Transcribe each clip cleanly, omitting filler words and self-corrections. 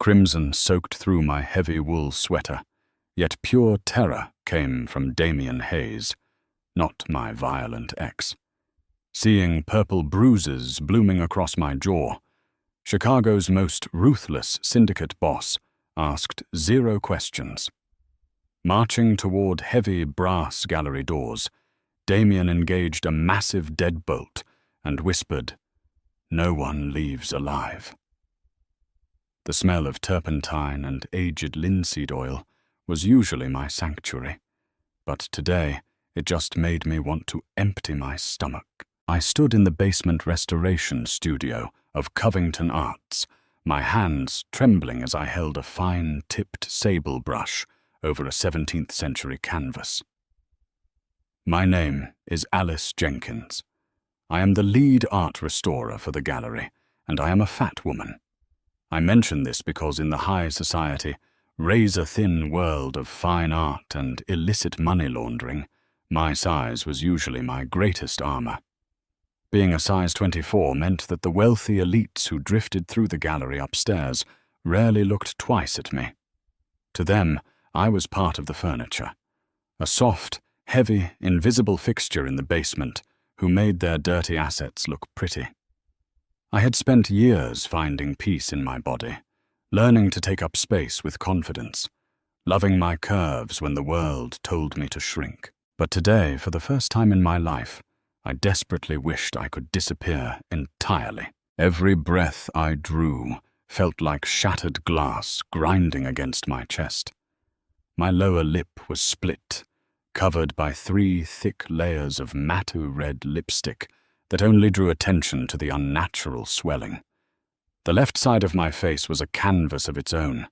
Crimson soaked through my heavy wool sweater, yet pure terror came from Damien Hayes, not my violent ex. Seeing purple bruises blooming across my jaw, Chicago's most ruthless syndicate boss asked 0 questions. Marching toward heavy brass gallery doors, Damien engaged a massive deadbolt and whispered, "No one leaves alive." The smell of turpentine and aged linseed oil was usually my sanctuary, but today it just made me want to empty my stomach. I stood in the basement restoration studio of Covington Arts, my hands trembling as I held a fine-tipped sable brush over a 17th century canvas. My name is Alice Jenkins. I am the lead art restorer for the gallery, and I am a fat woman. I mention this because in the high society, razor-thin world of fine art and illicit money laundering, my size was usually my greatest armor. Being a size 24 meant that the wealthy elites who drifted through the gallery upstairs rarely looked twice at me. To them, I was part of the furniture, a soft, heavy, invisible fixture in the basement who made their dirty assets look pretty. I had spent years finding peace in my body, learning to take up space with confidence, loving my curves when the world told me to shrink. But today, for the first time in my life, I desperately wished I could disappear entirely. Every breath I drew felt like shattered glass grinding against my chest. My lower lip was split, covered by 3 thick layers of matte red lipstick that only drew attention to the unnatural swelling. The left side of my face was a canvas of its own,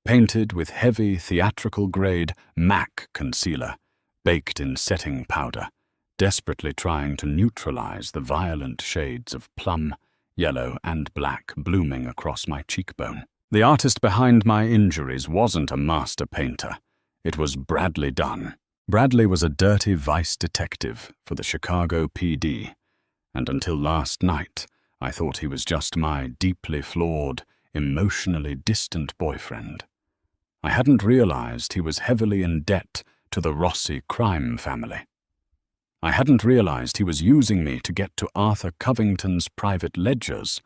painted with heavy theatrical-grade MAC concealer, baked in setting powder, desperately trying to neutralize the violent shades of plum, yellow, and black blooming across my cheekbone. The artist behind my injuries wasn't a master painter. It was Bradley Dunn. Bradley was a dirty vice detective for the Chicago PD, and until last night, I thought he was just my deeply flawed, emotionally distant boyfriend. I hadn't realized he was heavily in debt to the Rossi crime family. I hadn't realized he was using me to get to Arthur Covington's private ledgers,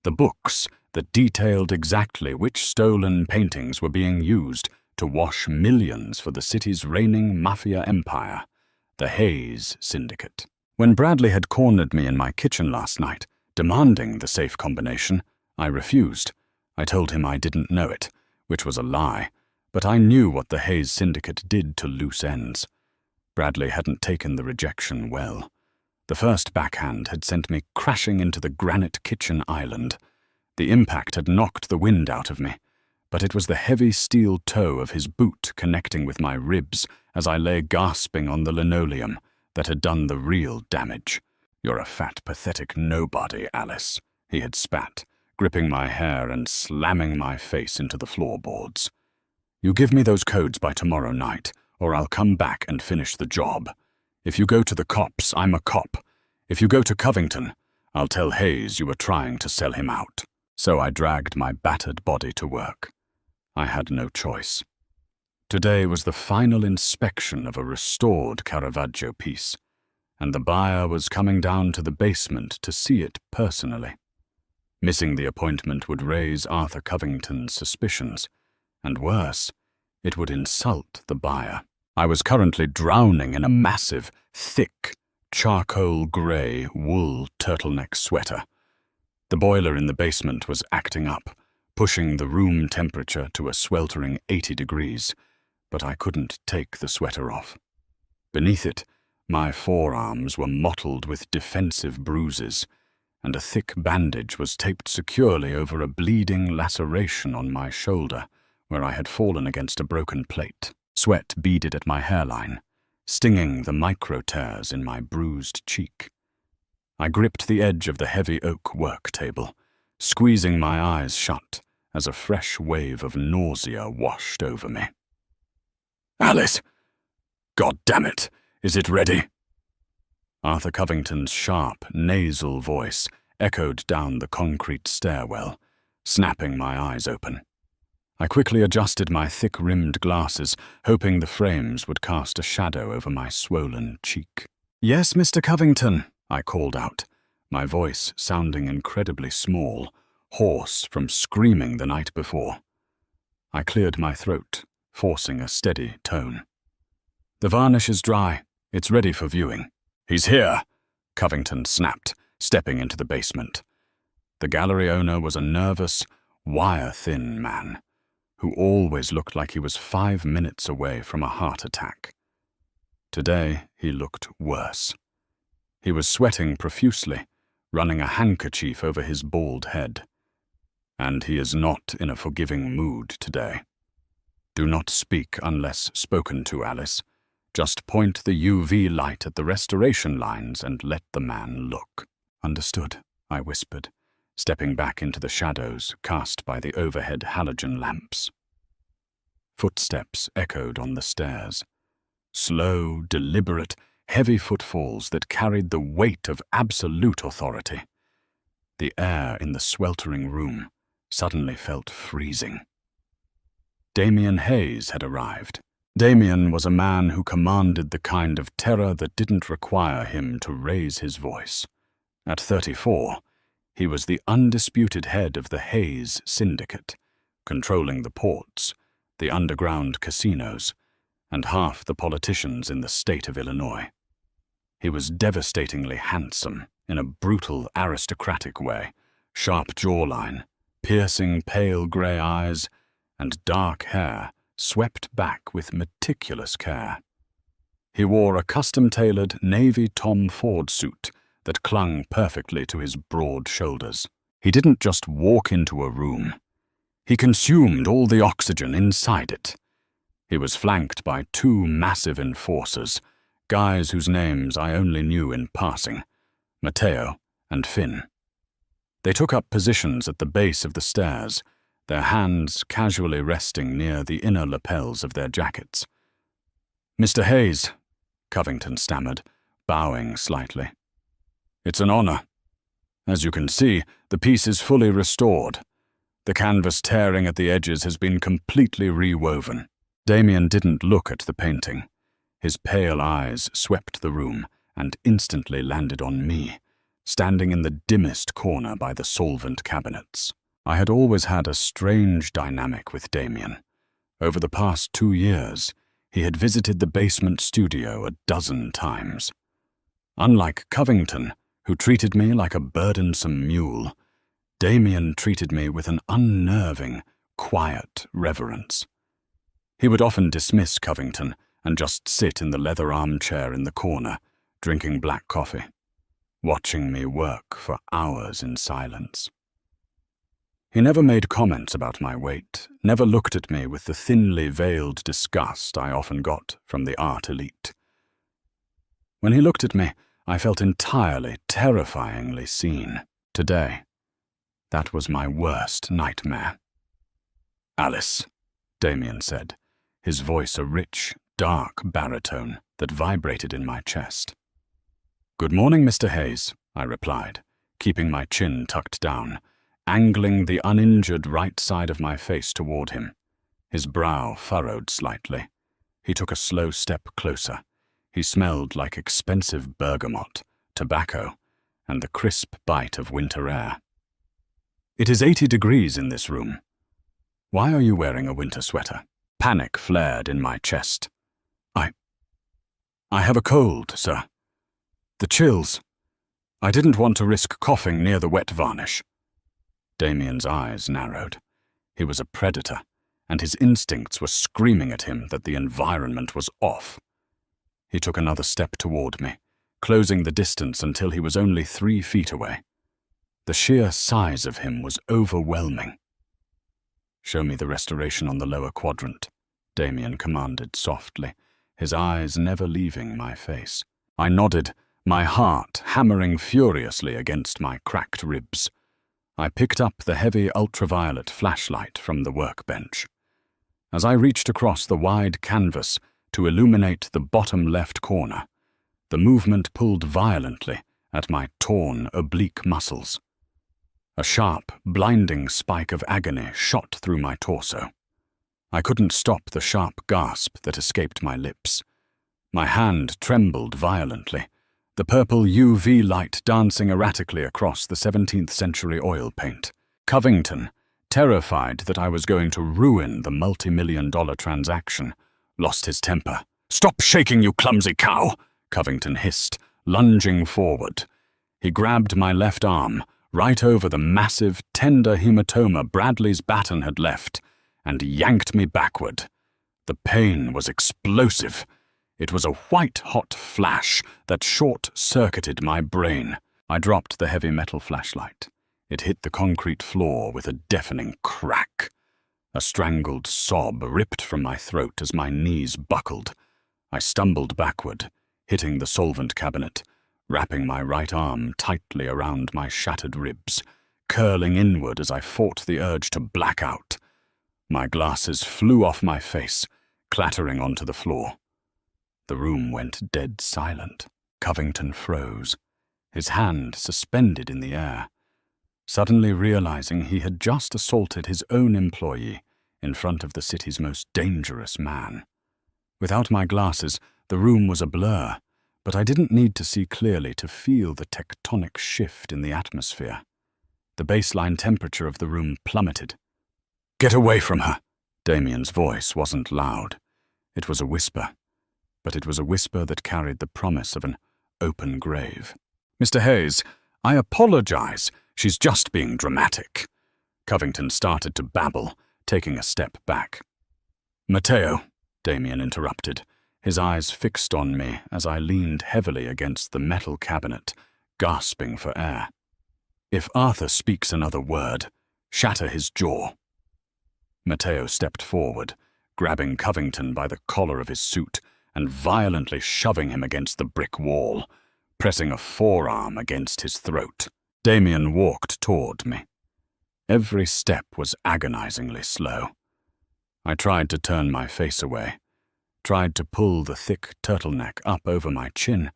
the books that detailed exactly which stolen paintings were being used to wash millions for the city's reigning mafia empire, the Hayes Syndicate. When Bradley had cornered me in my kitchen last night, demanding the safe combination, I refused. I told him I didn't know it, which was a lie, but I knew what the Hayes Syndicate did to loose ends. Bradley hadn't taken the rejection well. The first backhand had sent me crashing into the granite kitchen island. The impact had knocked the wind out of me, but it was the heavy steel toe of his boot connecting with my ribs as I lay gasping on the linoleum that had done the real damage. "You're a fat, pathetic nobody, Alice," he had spat, gripping my hair and slamming my face into the floorboards. "You give me those codes by tomorrow night, or I'll come back and finish the job. If you go to the cops, I'm a cop. If you go to Covington, I'll tell Hayes you were trying to sell him out." So I dragged my battered body to work. I had no choice. Today was the final inspection of a restored Caravaggio piece, and the buyer was coming down to the basement to see it personally. Missing the appointment would raise Arthur Covington's suspicions, and worse, it would insult the buyer. I was currently drowning in a massive, thick, charcoal-grey wool turtleneck sweater. The boiler in the basement was acting up, pushing the room temperature to a sweltering 80 degrees, but I couldn't take the sweater off. Beneath it, my forearms were mottled with defensive bruises, and a thick bandage was taped securely over a bleeding laceration on my shoulder, where I had fallen against a broken plate. Sweat beaded at my hairline, stinging the micro-tears in my bruised cheek. I gripped the edge of the heavy oak work table, squeezing my eyes shut as a fresh wave of nausea washed over me. "Alice! God damn it! Is it ready?" Arthur Covington's sharp, nasal voice echoed down the concrete stairwell, snapping my eyes open. I quickly adjusted my thick-rimmed glasses, hoping the frames would cast a shadow over my swollen cheek. "Yes, Mr. Covington," I called out, my voice sounding incredibly small, hoarse from screaming the night before. I cleared my throat, forcing a steady tone. "The varnish is dry. It's ready for viewing." "He's here," Covington snapped, stepping into the basement. The gallery owner was a nervous, wire-thin man, who always looked like he was 5 minutes away from a heart attack. Today, he looked worse. He was sweating profusely, running a handkerchief over his bald head. And he is not in a forgiving mood today. "Do not speak unless spoken to, Alice. Just point the UV light at the restoration lines and let the man look." "Understood," I whispered, stepping back into the shadows cast by the overhead halogen lamps. Footsteps echoed on the stairs. Slow, deliberate, heavy footfalls that carried the weight of absolute authority. The air in the sweltering room suddenly felt freezing. Damien Hayes had arrived. Damien was a man who commanded the kind of terror that didn't require him to raise his voice. At 34, he was the undisputed head of the Hayes Syndicate, controlling the ports, the underground casinos, and half the politicians in the state of Illinois. He was devastatingly handsome in a brutal aristocratic way, sharp jawline, piercing pale grey eyes, and dark hair swept back with meticulous care. He wore a custom-tailored navy Tom Ford suit that clung perfectly to his broad shoulders. He didn't just walk into a room. He consumed all the oxygen inside it. He was flanked by 2 massive enforcers, guys whose names I only knew in passing, Matteo and Finn. They took up positions at the base of the stairs, their hands casually resting near the inner lapels of their jackets. "Mr. Hayes," Covington stammered, bowing slightly. "It's an honor. As you can see, the piece is fully restored. The canvas tearing at the edges has been completely rewoven." Damien didn't look at the painting. His pale eyes swept the room and instantly landed on me, standing in the dimmest corner by the solvent cabinets. I had always had a strange dynamic with Damien. Over the past 2 years, he had visited the basement studio a dozen times. Unlike Covington, who treated me like a burdensome mule, Damien treated me with an unnerving, quiet reverence. He would often dismiss Covington and just sit in the leather armchair in the corner, drinking black coffee, watching me work for hours in silence. He never made comments about my weight, never looked at me with the thinly veiled disgust I often got from the art elite. When he looked at me, I felt entirely, terrifyingly seen. Today, that was my worst nightmare. "Alice," Damien said, his voice a rich, dark baritone that vibrated in my chest. "Good morning, Mr. Hayes," I replied, keeping my chin tucked down, angling the uninjured right side of my face toward him. His brow furrowed slightly. He took a slow step closer. He smelled like expensive bergamot, tobacco, and the crisp bite of winter air. "It is 80 degrees in this room. Why are you wearing a winter sweater?" Panic flared in my chest. I have a cold, sir. The chills. I didn't want to risk coughing near the wet varnish." Damien's eyes narrowed. He was a predator, and his instincts were screaming at him that the environment was off. He took another step toward me, closing the distance until he was only 3 feet away. The sheer size of him was overwhelming. "Show me the restoration on the lower quadrant," Damien commanded softly, his eyes never leaving my face. I nodded, my heart hammering furiously against my cracked ribs. I picked up the heavy ultraviolet flashlight from the workbench. As I reached across the wide canvas to illuminate the bottom left corner, the movement pulled violently at my torn, oblique muscles. A sharp, blinding spike of agony shot through my torso. I couldn't stop the sharp gasp that escaped my lips. My hand trembled violently, the purple UV light dancing erratically across the 17th century oil paint. Covington, terrified that I was going to ruin the multi-million-dollar transaction, lost his temper. "Stop shaking, you clumsy cow!" Covington hissed, lunging forward. He grabbed my left arm, right over the massive, tender hematoma Bradley's baton had left, and yanked me backward. The pain was explosive. It was a white-hot flash that short-circuited my brain. I dropped the heavy metal flashlight. It hit the concrete floor with a deafening crack. A strangled sob ripped from my throat as my knees buckled. I stumbled backward, hitting the solvent cabinet, wrapping my right arm tightly around my shattered ribs, curling inward as I fought the urge to black out. My glasses flew off my face, clattering onto the floor. The room went dead silent. Covington froze, his hand suspended in the air, suddenly realizing he had just assaulted his own employee in front of the city's most dangerous man. Without my glasses, the room was a blur, but I didn't need to see clearly to feel the tectonic shift in the atmosphere. The baseline temperature of the room plummeted. "Get away from her!" Damien's voice wasn't loud. It was a whisper, but it was a whisper that carried the promise of an open grave. "Mr. Hayes, I apologize. She's just being dramatic." Covington started to babble, taking a step back. "Matteo," Damien interrupted, his eyes fixed on me as I leaned heavily against the metal cabinet, gasping for air. "If Arthur speaks another word, shatter his jaw." Matteo stepped forward, grabbing Covington by the collar of his suit and violently shoving him against the brick wall, pressing a forearm against his throat. Damien walked toward me. Every step was agonizingly slow. I tried to turn my face away, tried to pull the thick turtleneck up over my chin,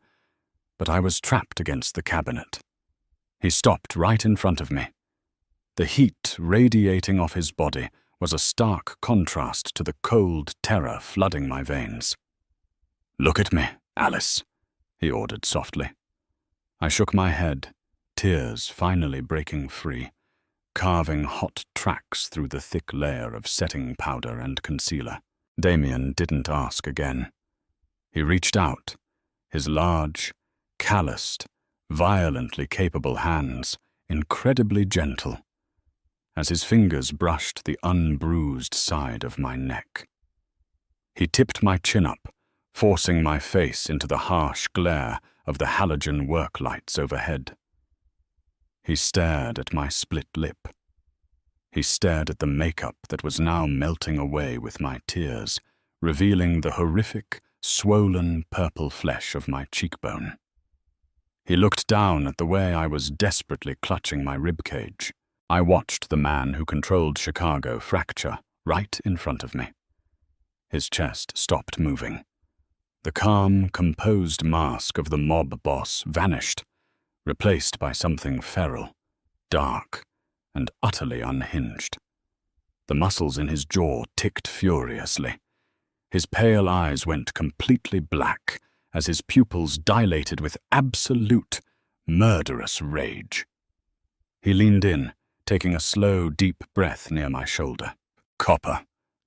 but I was trapped against the cabinet. He stopped right in front of me. The heat radiating off his body was a stark contrast to the cold terror flooding my veins. "Look at me, Alice," he ordered softly. I shook my head, tears finally breaking free, carving hot tracks through the thick layer of setting powder and concealer. Damien didn't ask again. He reached out, his large, calloused, violently capable hands incredibly gentle, as his fingers brushed the unbruised side of my neck. He tipped my chin up, forcing my face into the harsh glare of the halogen work lights overhead. He stared at my split lip. He stared at the makeup that was now melting away with my tears, revealing the horrific, swollen purple flesh of my cheekbone. He looked down at the way I was desperately clutching my ribcage. I watched the man who controlled Chicago fracture right in front of me. His chest stopped moving. The calm, composed mask of the mob boss vanished, replaced by something feral, dark, and utterly unhinged. The muscles in his jaw ticked furiously. His pale eyes went completely black as his pupils dilated with absolute, murderous rage. He leaned in, taking a slow, deep breath near my shoulder. "Copper,"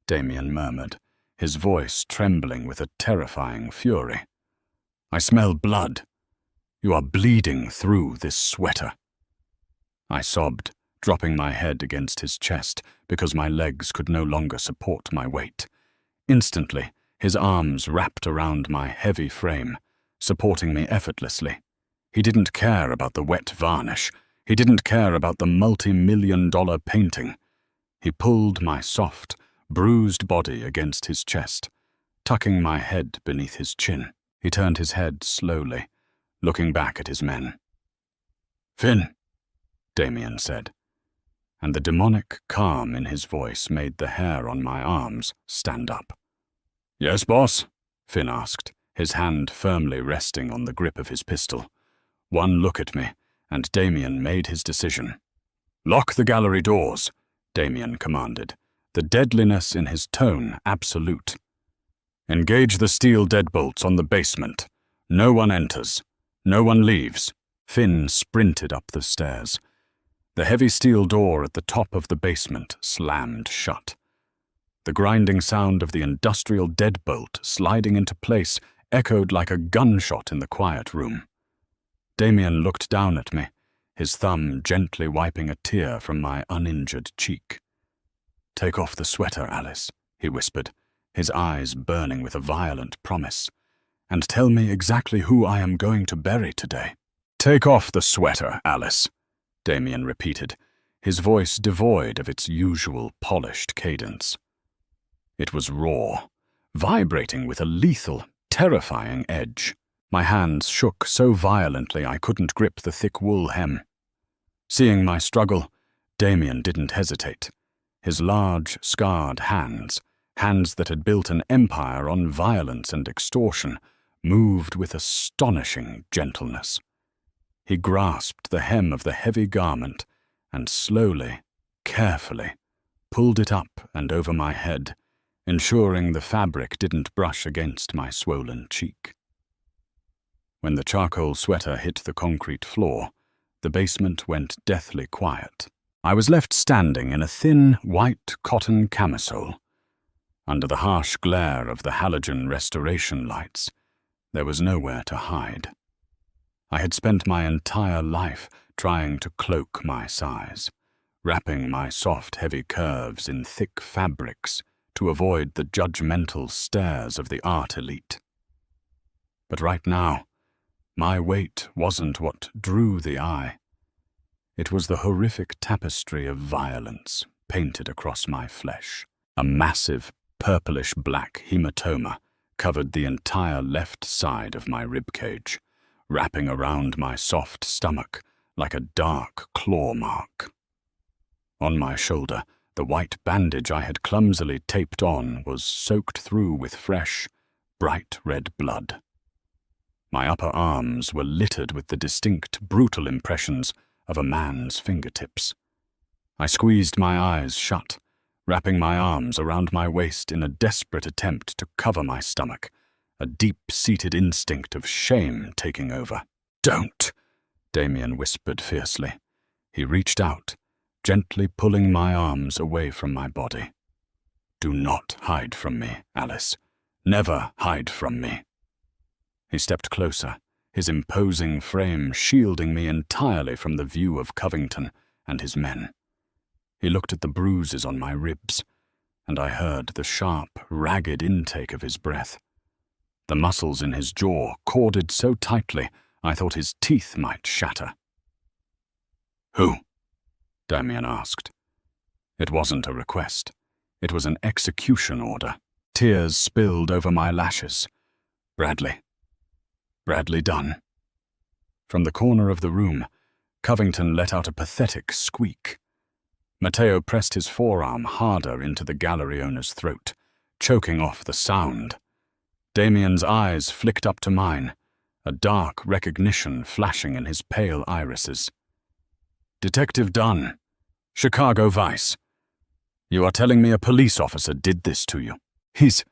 Damien murmured, his voice trembling with a terrifying fury. "I smell blood. You are bleeding through this sweater." I sobbed, dropping my head against his chest because my legs could no longer support my weight. Instantly, his arms wrapped around my heavy frame, supporting me effortlessly. He didn't care about the wet varnish. He didn't care about the multi-million-dollar painting. He pulled my soft, bruised body against his chest, tucking my head beneath his chin. He turned his head slowly, looking back at his men. "Finn," Damien said, and the demonic calm in his voice made the hair on my arms stand up. "Yes, boss?" Finn asked, his hand firmly resting on the grip of his pistol. One look at me, and Damien made his decision. "Lock the gallery doors," Damien commanded, the deadliness in his tone absolute. "Engage the steel deadbolts on the basement. No one enters. No one leaves." Finn sprinted up the stairs. The heavy steel door at the top of the basement slammed shut. The grinding sound of the industrial deadbolt sliding into place echoed like a gunshot in the quiet room. Damien looked down at me, his thumb gently wiping a tear from my uninjured cheek. "Take off the sweater, Alice," he whispered, his eyes burning with a violent promise, "and tell me exactly who I am going to bury today." "Take off the sweater, Alice," Damien repeated, his voice devoid of its usual polished cadence. It was raw, vibrating with a lethal, terrifying edge. My hands shook so violently I couldn't grip the thick wool hem. Seeing my struggle, Damien didn't hesitate. His large, scarred hands that had built an empire on violence and extortion, moved with astonishing gentleness. He grasped the hem of the heavy garment and slowly, carefully, pulled it up and over my head, ensuring the fabric didn't brush against my swollen cheek. When the charcoal sweater hit the concrete floor, the basement went deathly quiet. I was left standing in a thin, white cotton camisole. Under the harsh glare of the halogen restoration lights, there was nowhere to hide. I had spent my entire life trying to cloak my size, wrapping my soft, heavy curves in thick fabrics to avoid the judgmental stares of the art elite. But right now, my weight wasn't what drew the eye. It was the horrific tapestry of violence painted across my flesh. A massive, purplish-black hematoma covered the entire left side of my ribcage, wrapping around my soft stomach like a dark claw mark. On my shoulder, the white bandage I had clumsily taped on was soaked through with fresh, bright red blood. My upper arms were littered with the distinct, brutal impressions of a man's fingertips. I squeezed my eyes shut, wrapping my arms around my waist in a desperate attempt to cover my stomach, a deep-seated instinct of shame taking over. "Don't!" Damien whispered fiercely. He reached out, gently pulling my arms away from my body. "Do not hide from me, Alice. Never hide from me." He stepped closer, his imposing frame shielding me entirely from the view of Covington and his men. He looked at the bruises on my ribs, and I heard the sharp, ragged intake of his breath. The muscles in his jaw corded so tightly I thought his teeth might shatter. "Who?" Damien asked. It wasn't a request. It was an execution order. Tears spilled over my lashes. "Bradley. Bradley Dunn." From the corner of the room, Covington let out a pathetic squeak. Matteo pressed his forearm harder into the gallery owner's throat, choking off the sound. Damien's eyes flicked up to mine, a dark recognition flashing in his pale irises. "Detective Dunn, Chicago Vice. You are telling me a police officer did this to you?" He's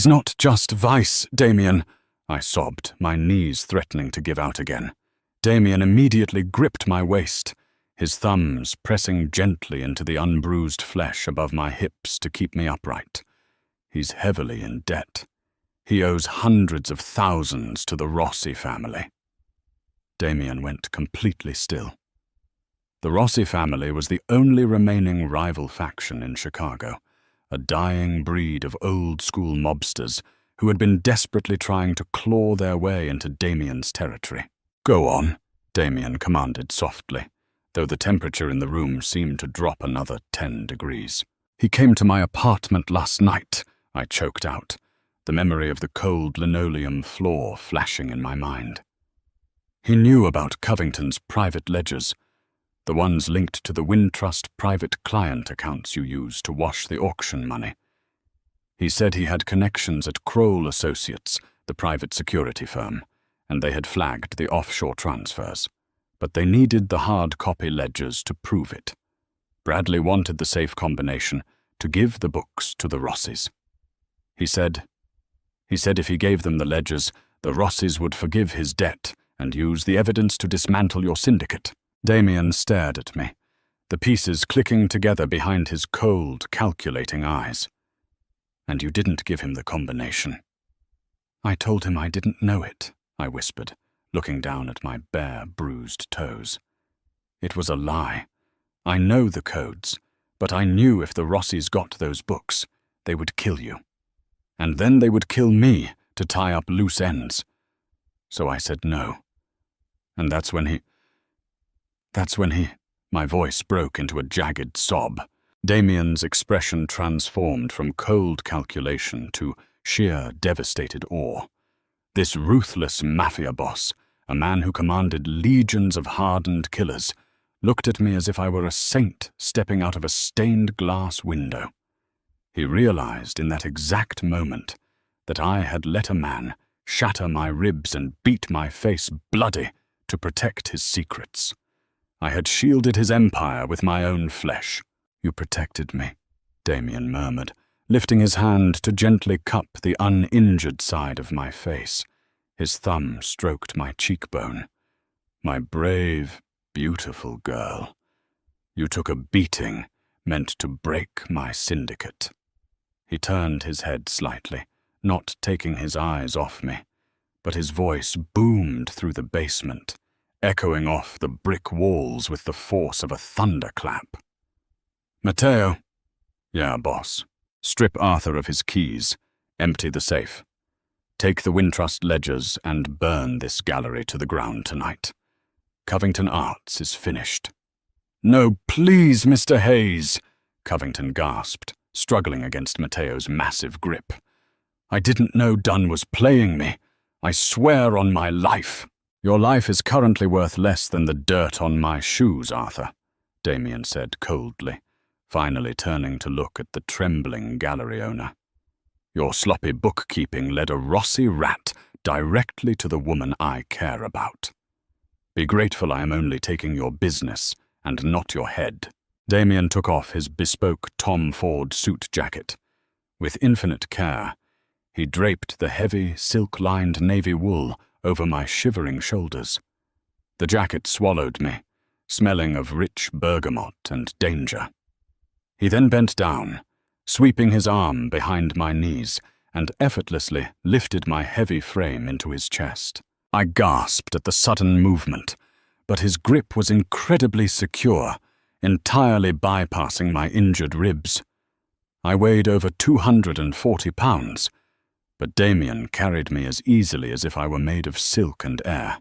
not just Vice, Damien," I sobbed, my knees threatening to give out again. Damien immediately gripped my waist, his thumbs pressing gently into the unbruised flesh above my hips to keep me upright. "He's heavily in debt. He owes hundreds of thousands to the Rossi family." Damien went completely still. The Rossi family was the only remaining rival faction in Chicago, a dying breed of old-school mobsters who had been desperately trying to claw their way into Damien's territory. "Go on," Damien commanded softly, though the temperature in the room seemed to drop another 10 degrees. "He came to my apartment last night," I choked out, the memory of the cold linoleum floor flashing in my mind. "He knew about Covington's private ledgers, the ones linked to the Wintrust private client accounts you use to wash the auction money. He said he had connections at Kroll Associates, the private security firm, and they had flagged the offshore transfers. But they needed the hard copy ledgers to prove it. Bradley wanted the safe combination to give the books to the Rosses. He said if he gave them the ledgers, the Rosses would forgive his debt and use the evidence to dismantle your syndicate. Damien stared at me, the pieces clicking together behind his cold, calculating eyes. And you didn't give him the combination. I told him I didn't know it, I whispered, looking down at my bare, bruised toes. It was a lie. I know the codes, but I knew if the Rosses got those books, they would kill you. And then they would kill me to tie up loose ends. So I said no. And that's when he... My voice broke into a jagged sob. Damien's expression transformed from cold calculation to sheer devastated awe. This ruthless mafia boss, a man who commanded legions of hardened killers, looked at me as if I were a saint stepping out of a stained glass window. He realized in that exact moment that I had let a man shatter my ribs and beat my face bloody to protect his secrets. I had shielded his empire with my own flesh. You protected me, Damien murmured, lifting his hand to gently cup the uninjured side of my face. His thumb stroked my cheekbone. My brave, beautiful girl. You took a beating meant to break my syndicate. He turned his head slightly, not taking his eyes off me, but his voice boomed through the basement, echoing off the brick walls with the force of a thunderclap. Matteo. Yeah, boss. Strip Arthur of his keys. Empty the safe. Take the Wintrust ledgers and burn this gallery to the ground tonight. Covington Arts is finished. No, please, Mr. Hayes, Covington gasped, struggling against Matteo's massive grip. I didn't know Dunn was playing me. I swear on my life. Your life is currently worth less than the dirt on my shoes, Arthur, Damien said coldly, finally turning to look at the trembling gallery owner. Your sloppy bookkeeping led a Rossi rat directly to the woman I care about. Be grateful I am only taking your business and not your head. Damien took off his bespoke Tom Ford suit jacket. With infinite care, he draped the heavy, silk-lined navy wool over my shivering shoulders. The jacket swallowed me, smelling of rich bergamot and danger. He then bent down, sweeping his arm behind my knees, and effortlessly lifted my heavy frame into his chest. I gasped at the sudden movement, but his grip was incredibly secure, entirely bypassing my injured ribs. I weighed over 240 pounds, but Damien carried me as easily as if I were made of silk and air.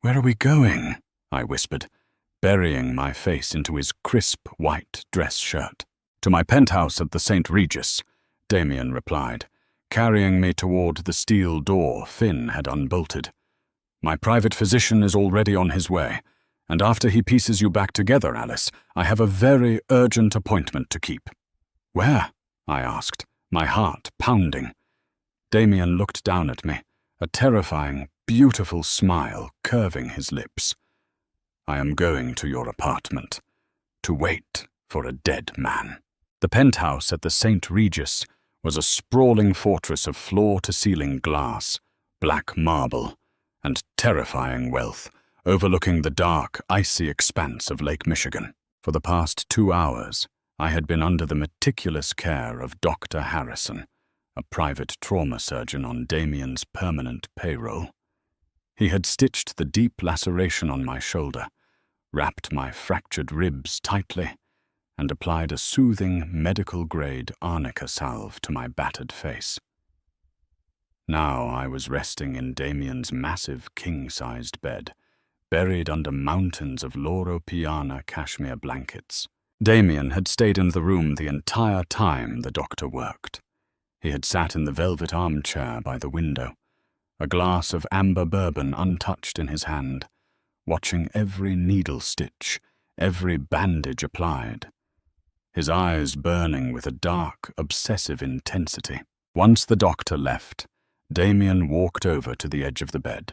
Where are we going? I whispered, burying my face into his crisp white dress shirt. To my penthouse at the St. Regis, Damien replied, carrying me toward the steel door Finn had unbolted. My private physician is already on his way, and after he pieces you back together, Alice, I have a very urgent appointment to keep. Where? I asked, my heart pounding. Damien looked down at me, a terrifying, beautiful smile curving his lips. I am going to your apartment, to wait for a dead man. The penthouse at the St. Regis was a sprawling fortress of floor-to-ceiling glass, black marble, and terrifying wealth, overlooking the dark, icy expanse of Lake Michigan. For the past 2 hours, I had been under the meticulous care of Dr. Harrison, a private trauma surgeon on Damien's permanent payroll. He had stitched the deep laceration on my shoulder, wrapped my fractured ribs tightly, and applied a soothing medical-grade arnica salve to my battered face. Now I was resting in Damien's massive king-sized bed, buried under mountains of Loro Piana cashmere blankets. Damien had stayed in the room the entire time the doctor worked. He had sat in the velvet armchair by the window, a glass of amber bourbon untouched in his hand, watching every needle stitch, every bandage applied, his eyes burning with a dark, obsessive intensity. Once the doctor left, Damien walked over to the edge of the bed.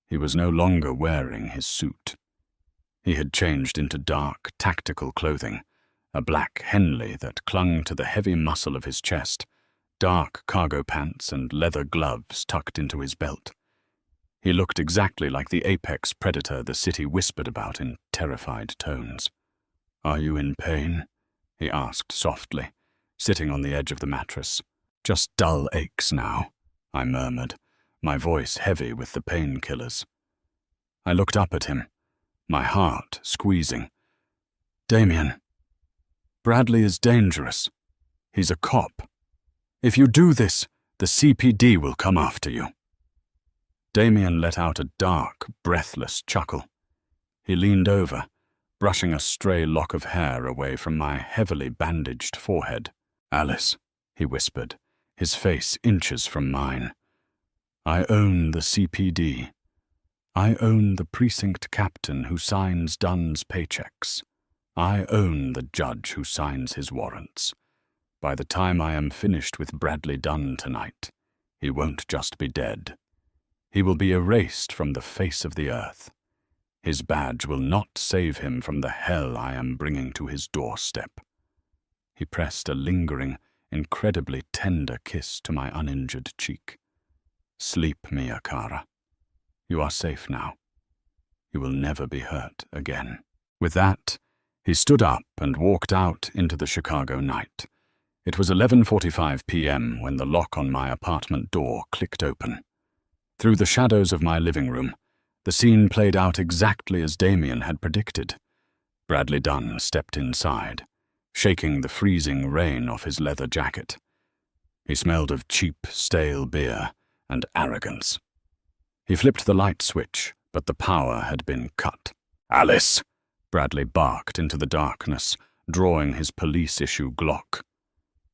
He was no longer wearing his suit. He had changed into dark, tactical clothing, a black Henley that clung to the heavy muscle of his chest, dark cargo pants and leather gloves tucked into his belt. He looked exactly like the apex predator the city whispered about in terrified tones. "Are you in pain?" he asked softly, sitting on the edge of the mattress. "Just dull aches now," I murmured, my voice heavy with the painkillers. I looked up at him, my heart squeezing. "Damien, Bradley is dangerous. He's a cop. If you do this, the CPD will come after you." Damien let out a dark, breathless chuckle. He leaned over, brushing a stray lock of hair away from my heavily bandaged forehead. "Alice," he whispered, his face inches from mine. "I own the CPD. I own the precinct captain who signs Dunn's paychecks. I own the judge who signs his warrants. By the time I am finished with Bradley Dunn tonight, he won't just be dead. He will be erased from the face of the earth. His badge will not save him from the hell I am bringing to his doorstep." He pressed a lingering, incredibly tender kiss to my uninjured cheek. "Sleep, Mia Cara. You are safe now. You will never be hurt again." With that, he stood up and walked out into the Chicago night. It was 11:45 p.m. when the lock on my apartment door clicked open. Through the shadows of my living room, the scene played out exactly as Damien had predicted. Bradley Dunn stepped inside, shaking the freezing rain off his leather jacket. He smelled of cheap, stale beer and arrogance. He flipped the light switch, but the power had been cut. "Alice!" Bradley barked into the darkness, drawing his police-issue Glock.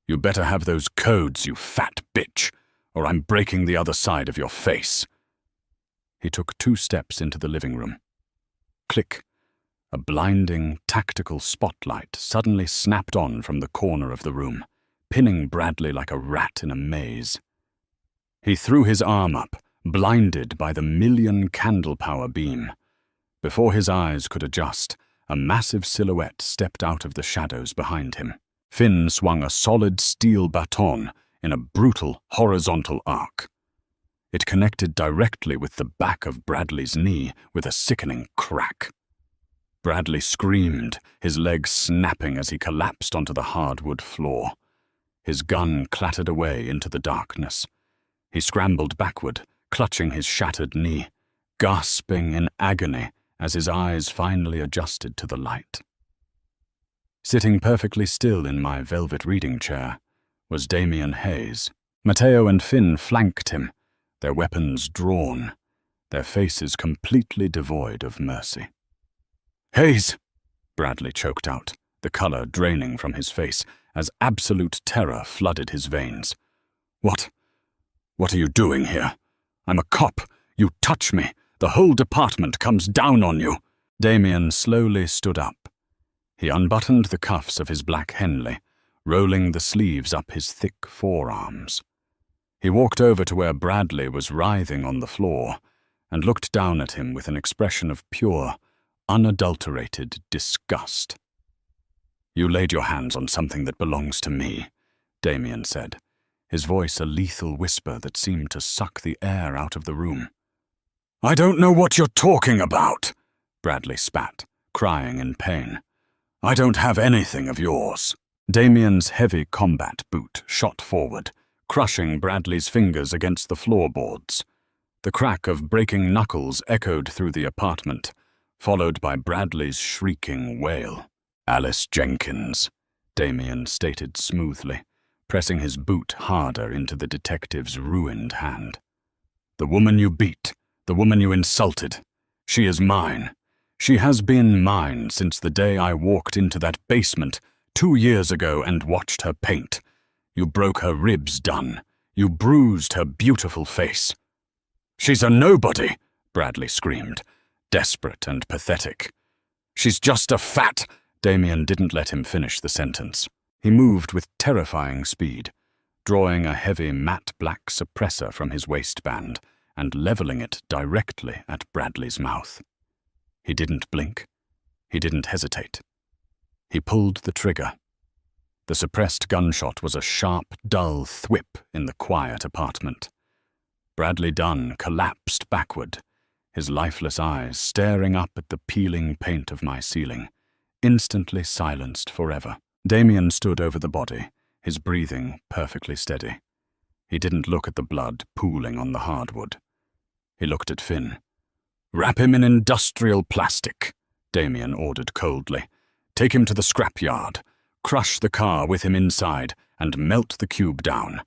"You better have those codes, you fat bitch, or I'm breaking the other side of your face." He took 2 steps into the living room. Click. A blinding, tactical spotlight suddenly snapped on from the corner of the room, pinning Bradley like a rat in a maze. He threw his arm up, blinded by the million candle power beam. Before his eyes could adjust, a massive silhouette stepped out of the shadows behind him. Finn swung a solid steel baton in a brutal, horizontal arc. It connected directly with the back of Bradley's knee with a sickening crack. Bradley screamed, his legs snapping as he collapsed onto the hardwood floor. His gun clattered away into the darkness. He scrambled backward, clutching his shattered knee, gasping in agony as his eyes finally adjusted to the light. Sitting perfectly still in my velvet reading chair was Damien Hayes. Matteo and Finn flanked him, their weapons drawn, their faces completely devoid of mercy. "Hayes!" Bradley choked out, the color draining from his face as absolute terror flooded his veins. What are you doing here? I'm a cop. You touch me, the whole department comes down on you." Damien slowly stood up. He unbuttoned the cuffs of his black Henley, rolling the sleeves up his thick forearms. He walked over to where Bradley was writhing on the floor and looked down at him with an expression of pure, unadulterated disgust. "You laid your hands on something that belongs to me," Damien said, his voice a lethal whisper that seemed to suck the air out of the room. "I don't know what you're talking about," Bradley spat, crying in pain. "I don't have anything of yours." Damien's heavy combat boot shot forward, crushing Bradley's fingers against the floorboards. The crack of breaking knuckles echoed through the apartment, followed by Bradley's shrieking wail. "Alice Jenkins," Damien stated smoothly, pressing his boot harder into the detective's ruined hand. "The woman you beat, the woman you insulted, she is mine. She has been mine since the day I walked into that basement 2 years ago and watched her paint. You broke her ribs, Dunn. You bruised her beautiful face." "She's a nobody," Bradley screamed, desperate and pathetic. "She's just a fat—" Damien didn't let him finish the sentence. He moved with terrifying speed, drawing a heavy matte black suppressor from his waistband and leveling it directly at Bradley's mouth. He didn't blink. He didn't hesitate. He pulled the trigger. The suppressed gunshot was a sharp, dull thwip in the quiet apartment. Bradley Dunn collapsed backward, his lifeless eyes staring up at the peeling paint of my ceiling, instantly silenced forever. Damien stood over the body, his breathing perfectly steady. He didn't look at the blood pooling on the hardwood. He looked at Finn. "Wrap him in industrial plastic," Damien ordered coldly. "Take him to the scrapyard. Crush the car with him inside and melt the cube down.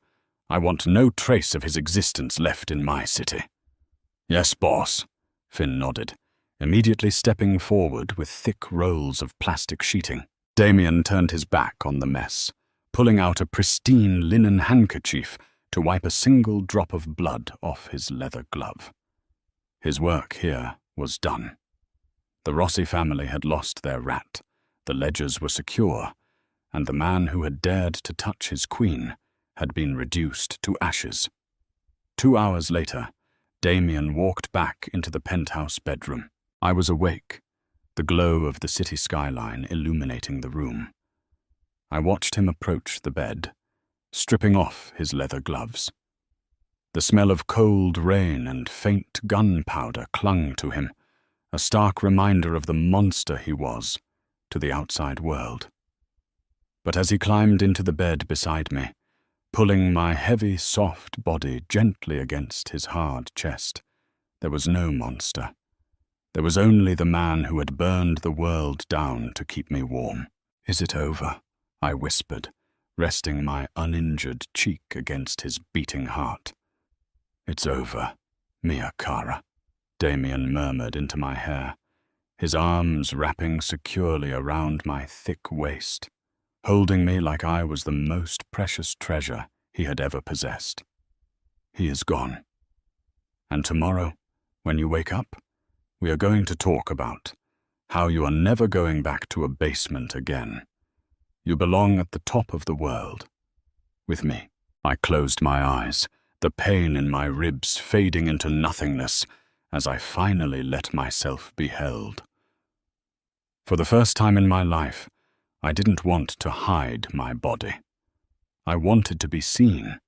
I want no trace of his existence left in my city." "Yes, boss," Finn nodded, immediately stepping forward with thick rolls of plastic sheeting. Damien turned his back on the mess, pulling out a pristine linen handkerchief to wipe a single drop of blood off his leather glove. His work here was done. The Rossi family had lost their rat, the ledgers were secure, and the man who had dared to touch his queen had been reduced to ashes. 2 hours later, Damien walked back into the penthouse bedroom. I was awake, the glow of the city skyline illuminating the room. I watched him approach the bed, stripping off his leather gloves. The smell of cold rain and faint gunpowder clung to him, a stark reminder of the monster he was to the outside world. But as he climbed into the bed beside me, pulling my heavy, soft body gently against his hard chest, there was no monster. There was only the man who had burned the world down to keep me warm. "Is it over?" I whispered, resting my uninjured cheek against his beating heart. "It's over, Mia Cara," Damien murmured into my hair, his arms wrapping securely around my thick waist, holding me like I was the most precious treasure he had ever possessed. "He is gone. And tomorrow, when you wake up, we are going to talk about how you are never going back to a basement again. You belong at the top of the world, with me." I closed my eyes, the pain in my ribs fading into nothingness as I finally let myself be held. For the first time in my life, I didn't want to hide my body. I wanted to be seen,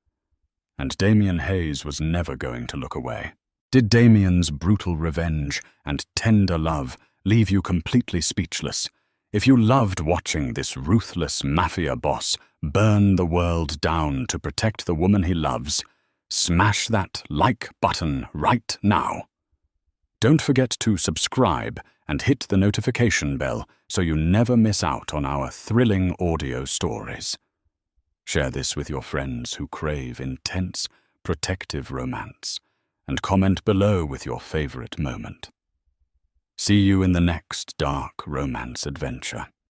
and Damien Hayes was never going to look away. Did Damien's brutal revenge and tender love leave you completely speechless? If you loved watching this ruthless mafia boss burn the world down to protect the woman he loves, smash that like button right now. Don't forget to subscribe and hit the notification bell so you never miss out on our thrilling audio stories. Share this with your friends who crave intense, protective romance, and comment below with your favorite moment. See you in the next dark romance adventure.